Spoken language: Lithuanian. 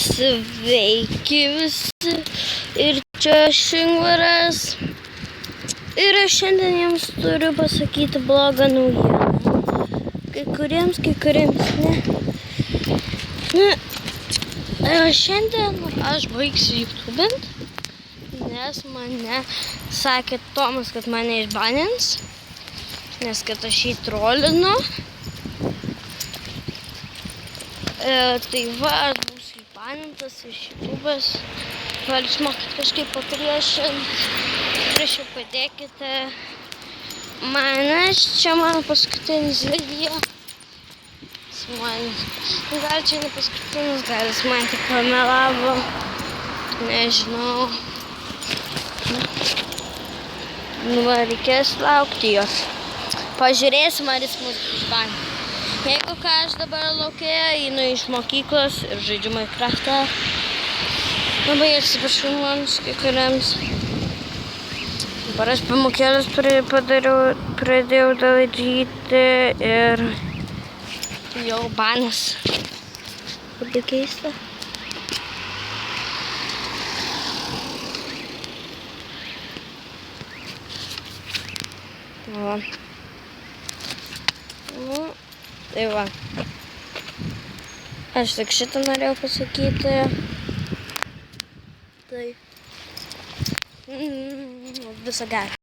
Sveiki visi, ir čia Šingvaras. Ir aš šiandien jums turiu pasakyti blogą naujieną. Kai kuriems ne. Šiandien aš baigsiu YouTubint, nes mane sakė Tomas, kad mane išbanins, nes kad aš jį trolinu. Tai va, aš būsiu išbanintas iš YouTubės. Galiu išmokyti kažkaip papriešinti. Prašau, padėkite mane. Čia mano paskutinis video. Gal čia ne paskutinis, gal jis man tik pamelavo. Nežinau. Va, reikės laukti jos. Pažiūrėsim, ar jis mus išbanins. Jeigu ką, aš dabar lauke einu iš mokyklos ir žaidžiu Minecraftą. Labai atsiprašau mums kai kuriems. Dabar aš pamokėlės pradėjau daryti ir jau banas. Labai keista. Va. Tai va. Aš tik šitą norėjau pasakyti. Tai. Viso gero.